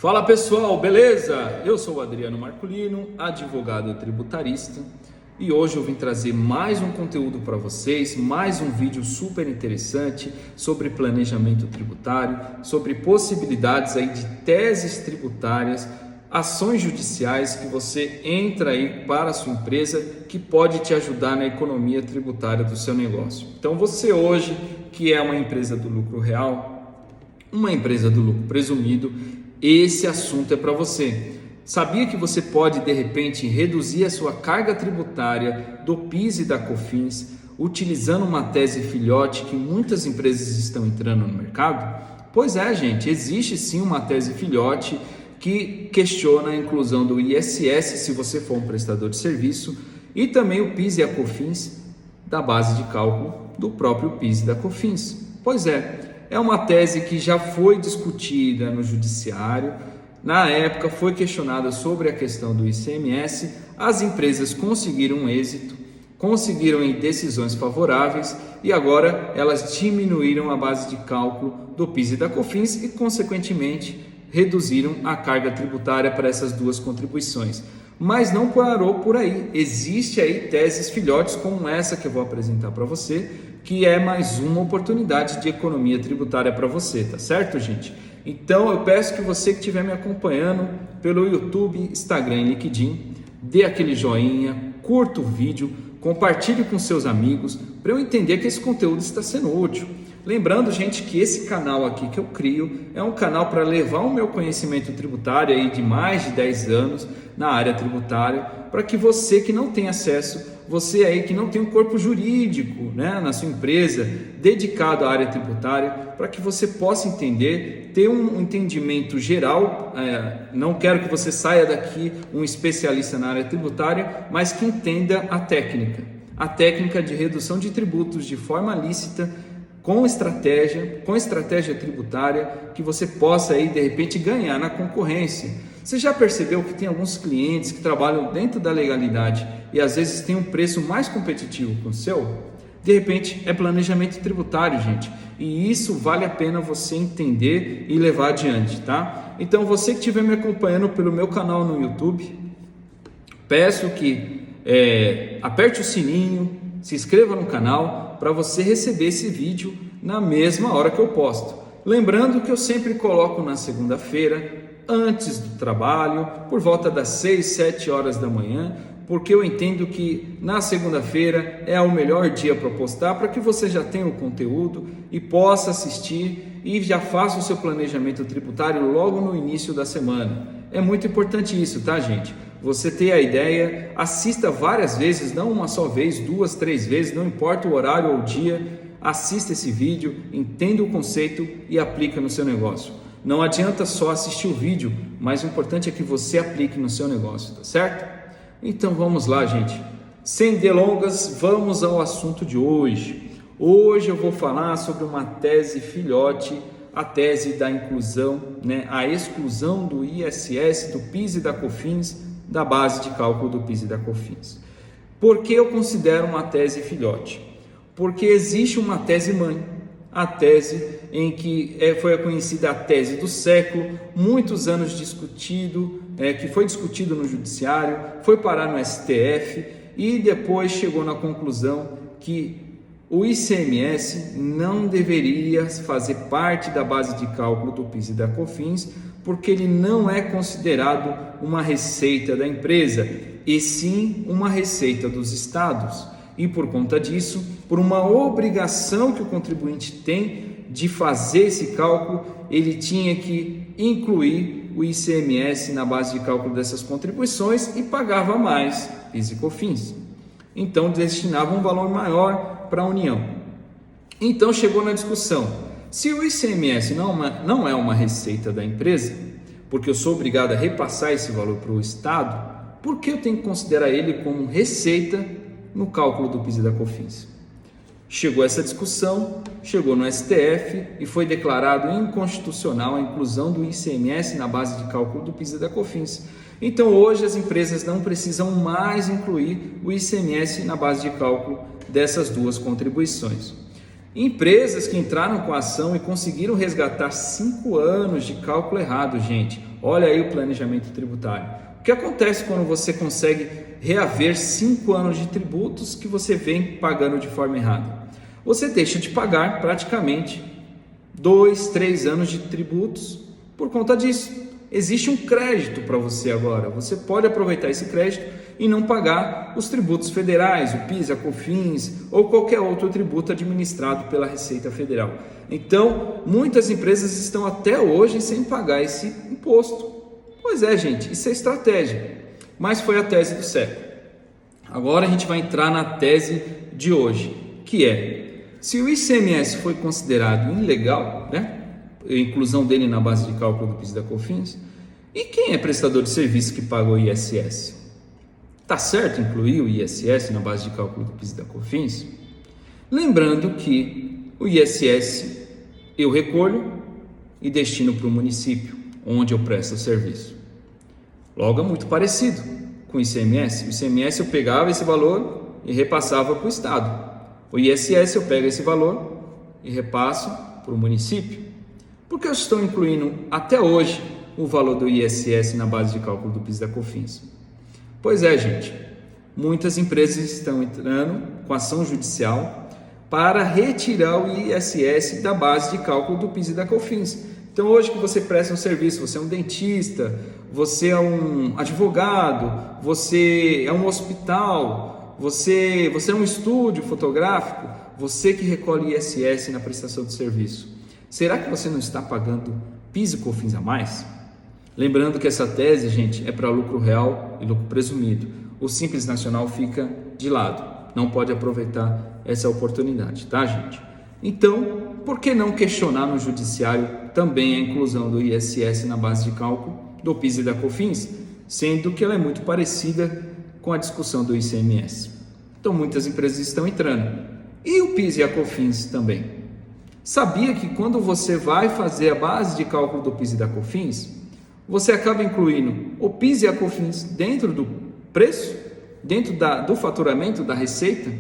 Fala pessoal, beleza? Eu sou o Adriano Marculino, advogado tributarista, e hoje eu vim trazer mais um conteúdo para vocês, mais um vídeo super interessante sobre planejamento tributário, sobre possibilidades aí de teses tributárias, ações judiciais que você entra aí para a sua empresa que pode te ajudar na economia tributária do seu negócio. Então você hoje, que é uma empresa do lucro real, uma empresa do lucro presumido, esse assunto é para você. Sabia que você pode de repente reduzir a sua carga tributária do PIS e da COFINS utilizando uma tese filhote que muitas empresas estão entrando no mercado? Pois é, gente, existe sim uma tese filhote que questiona a inclusão do ISS se você for um prestador de serviço e também o PIS e a COFINS da base de cálculo do próprio PIS e da COFINS. Pois é uma tese que já foi discutida no judiciário. Na época foi questionada sobre a questão do ICMS, as empresas conseguiram um êxito, conseguiram em decisões favoráveis e agora elas diminuíram a base de cálculo do PIS e da COFINS e consequentemente reduziram a carga tributária para essas duas contribuições. Mas não parou por aí, existe aí teses filhotes como essa que eu vou apresentar para você, que é mais uma oportunidade de economia tributária para você, tá certo, gente? Então eu peço que você que estiver me acompanhando pelo YouTube, Instagram e LinkedIn, dê aquele joinha, curta o vídeo, compartilhe com seus amigos para eu entender que esse conteúdo está sendo útil. Lembrando, gente, que esse canal aqui que eu crio é um canal para levar o meu conhecimento tributário aí de mais de 10 anos na área tributária, para que você que não tem acesso, você aí que não tem um corpo jurídico, né, na sua empresa dedicado à área tributária, para que você possa entender, ter um entendimento geral. Não quero que você saia daqui um especialista na área tributária, mas que entenda a técnica de redução de tributos de forma lícita, com estratégia tributária, que você possa aí de repente ganhar na concorrência. Você já percebeu que tem alguns clientes que trabalham dentro da legalidade e às vezes tem um preço mais competitivo que o seu? De repente é planejamento tributário, gente, e isso vale a pena você entender e levar adiante, tá? Então você que estiver me acompanhando pelo meu canal no YouTube, peço que aperte o sininho, se inscreva no canal para você receber esse vídeo na mesma hora que eu posto. Lembrando que eu sempre coloco na segunda-feira, antes do trabalho, por volta das 6, 7 horas da manhã, porque eu entendo que na segunda-feira é o melhor dia para postar, para que você já tenha o conteúdo e possa assistir e já faça o seu planejamento tributário logo no início da semana. É muito importante isso, tá, gente? Você ter a ideia, assista várias vezes, não uma só vez, 2, 3 vezes, não importa o horário ou o dia, assista esse vídeo, entenda o conceito e aplica no seu negócio. Não adianta só assistir o vídeo, mas o importante é que você aplique no seu negócio, tá certo? Então vamos lá, gente. Sem delongas, vamos ao assunto de hoje. Hoje eu vou falar sobre uma tese filhote, a tese da inclusão, a exclusão do ISS, do PIS e da COFINS, da base de cálculo do PIS e da COFINS. Por que eu considero uma tese filhote? Porque existe uma tese mãe, a tese em que foi conhecida a tese do século, muitos anos discutido, que foi discutido no judiciário, foi parar no STF e depois chegou na conclusão que o ICMS não deveria fazer parte da base de cálculo do PIS e da COFINS, porque ele não é considerado uma receita da empresa, e sim uma receita dos estados. E por conta disso, por uma obrigação que o contribuinte tem de fazer esse cálculo, ele tinha que incluir o ICMS na base de cálculo dessas contribuições e pagava mais PIS e COFINS. Então destinava um valor maior para a União. Então chegou na discussão: se o ICMS não é uma receita da empresa, porque eu sou obrigado a repassar esse valor para o Estado, por que eu tenho que considerar ele como receita no cálculo do PIS e da COFINS? Chegou essa discussão, chegou no STF e foi declarado inconstitucional a inclusão do ICMS na base de cálculo do PIS e da COFINS. Então hoje as empresas não precisam mais incluir o ICMS na base de cálculo dessas duas contribuições. Empresas que entraram com a ação e conseguiram resgatar 5 anos de cálculo errado, gente. Olha aí o planejamento tributário. O que acontece quando você consegue reaver 5 anos de tributos que você vem pagando de forma errada? Você deixa de pagar praticamente 2, 3 anos de tributos por conta disso. Existe um crédito para você agora. Você pode aproveitar esse crédito e não pagar os tributos federais, o PIS, a COFINS ou qualquer outro tributo administrado pela Receita Federal. Então, muitas empresas estão até hoje sem pagar esse imposto. Pois é, gente, isso é estratégia, mas foi a tese do século. Agora a gente vai entrar na tese de hoje, que é: se o ICMS foi considerado ilegal, a inclusão dele na base de cálculo do PIS e da COFINS, e quem é prestador de serviço que paga o ISS? Está certo incluir o ISS na base de cálculo do PIS e da COFINS? Lembrando que o ISS eu recolho e destino para o município onde eu presto o serviço. Logo, é muito parecido com o ICMS. O ICMS eu pegava esse valor e repassava para o Estado. O ISS eu pego esse valor e repasso para o município. Por que eu estou incluindo até hoje o valor do ISS na base de cálculo do PIS e da COFINS? Pois é, gente, muitas empresas estão entrando com ação judicial para retirar o ISS da base de cálculo do PIS e da COFINS. Então, hoje que você presta um serviço, você é um dentista, você é um advogado, você é um hospital, você é um estúdio fotográfico, você que recolhe ISS na prestação de serviço. Será que você não está pagando PIS e COFINS a mais? Lembrando que essa tese, gente, é para lucro real e lucro presumido. O Simples Nacional fica de lado, não pode aproveitar essa oportunidade, tá, gente? Então, por que não questionar no judiciário também a inclusão do ISS na base de cálculo do PIS e da COFINS, sendo que ela é muito parecida com a discussão do ICMS? Então, muitas empresas estão entrando. E o PIS e a COFINS também. Sabia que quando você vai fazer a base de cálculo do PIS e da COFINS, você acaba incluindo o PIS e a COFINS dentro do preço, dentro do faturamento da receita,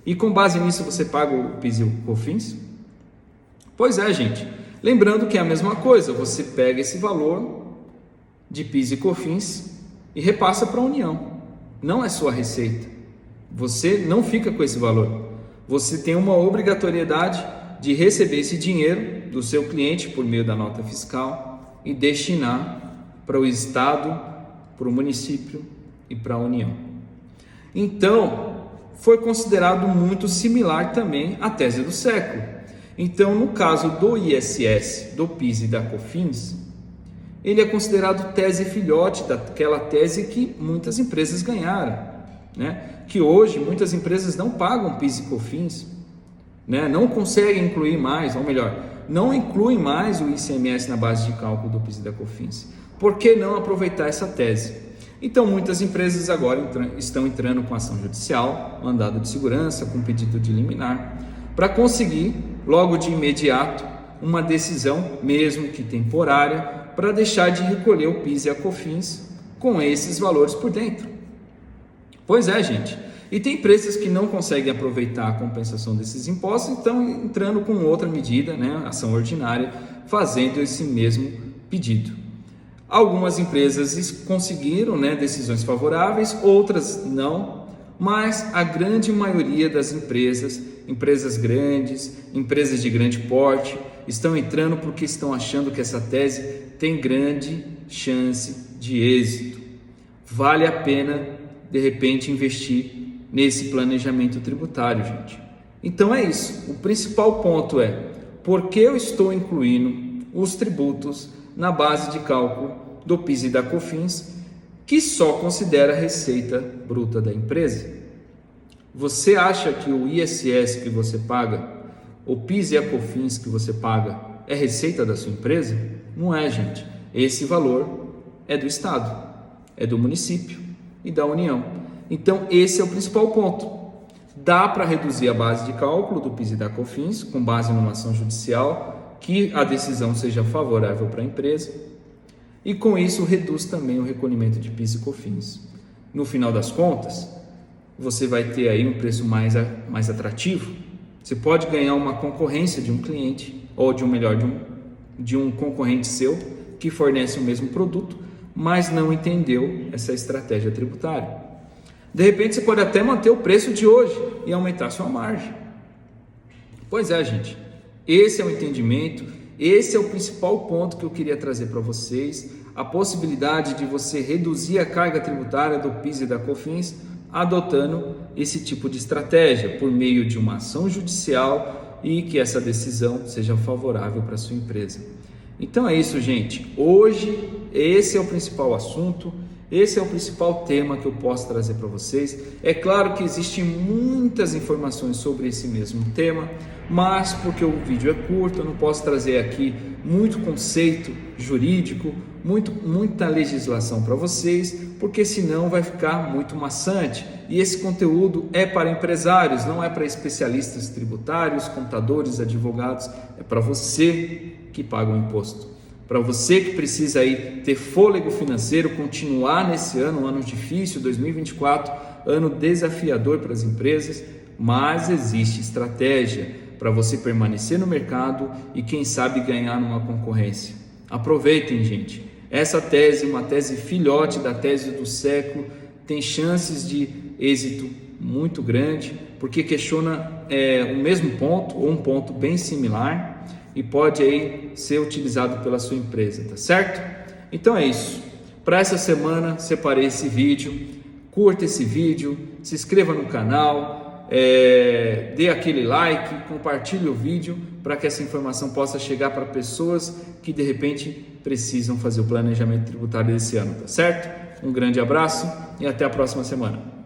e com base nisso você paga o PIS e o COFINS? Pois é, gente. Lembrando que é a mesma coisa, você pega esse valor de PIS e COFINS e repassa para a União. Não é sua receita. Você não fica com esse valor. Você tem uma obrigatoriedade de receber esse dinheiro do seu cliente por meio da nota fiscal e destinar para o Estado, para o município e para a União. Então, foi considerado muito similar também à tese do século. Então, no caso do ISS, do PIS e da COFINS, ele é considerado tese filhote daquela tese que muitas empresas ganharam, que hoje muitas empresas não pagam PIS e COFINS, não conseguem incluir mais, ou melhor, não incluem mais o ICMS na base de cálculo do PIS e da COFINS. Por que não aproveitar essa tese? Então, muitas empresas agora estão entrando com ação judicial, mandado de segurança, com pedido de liminar, para conseguir, logo de imediato, uma decisão, mesmo que temporária, para deixar de recolher o PIS e a COFINS com esses valores por dentro. Pois é, gente. E tem empresas que não conseguem aproveitar a compensação desses impostos e estão entrando com outra medida, ação ordinária, fazendo esse mesmo pedido. Algumas empresas conseguiram decisões favoráveis, outras não, mas a grande maioria das empresas grandes, empresas de grande porte, estão entrando porque estão achando que essa tese tem grande chance de êxito. Vale a pena, de repente, investir nesse planejamento tributário, gente. Então é isso. O principal ponto é: por que eu estou incluindo os tributos na base de cálculo do PIS e da COFINS, que só considera a receita bruta da empresa? Você acha que o ISS que você paga, o PIS e a COFINS que você paga, é receita da sua empresa? Não é, gente. Esse valor é do Estado, é do município e da União. Então, esse é o principal ponto. Dá para reduzir a base de cálculo do PIS e da COFINS com base numa ação judicial, que a decisão seja favorável para a empresa, e com isso reduz também o recolhimento de PIS e COFINS. No final das contas, você vai ter aí um preço mais atrativo, Você pode ganhar uma concorrência de um cliente, ou de um concorrente seu que fornece o mesmo produto, mas não entendeu essa estratégia tributária. De repente você pode até manter o preço de hoje e aumentar sua margem. Pois é, gente, esse é o entendimento, esse é o principal ponto que eu queria trazer para vocês, a possibilidade de você reduzir a carga tributária do PIS e da COFINS adotando esse tipo de estratégia por meio de uma ação judicial e que essa decisão seja favorável para a sua empresa. Então é isso, gente. Hoje esse é o principal assunto, esse é o principal tema que eu posso trazer para vocês. É claro que existem muitas informações sobre esse mesmo tema, mas porque o vídeo é curto, eu não posso trazer aqui muito conceito jurídico, muita legislação para vocês, porque senão vai ficar muito maçante. E esse conteúdo é para empresários, não é para especialistas tributários, contadores, advogados, é para você que paga o imposto. Para você que precisa aí ter fôlego financeiro, continuar nesse ano, um ano difícil, 2024, ano desafiador para as empresas, mas existe estratégia para você permanecer no mercado e quem sabe ganhar numa concorrência. Aproveitem, gente. Essa tese, uma tese filhote da tese do século, tem chances de êxito muito grande, porque questiona o mesmo ponto ou um ponto bem similar e pode aí ser utilizado pela sua empresa, tá certo? Então é isso. Para essa semana separei esse vídeo. Curta esse vídeo, se inscreva no canal, dê aquele like, compartilhe o vídeo para que essa informação possa chegar para pessoas que de repente precisam fazer o planejamento tributário desse ano, tá certo? Um grande abraço e até a próxima semana.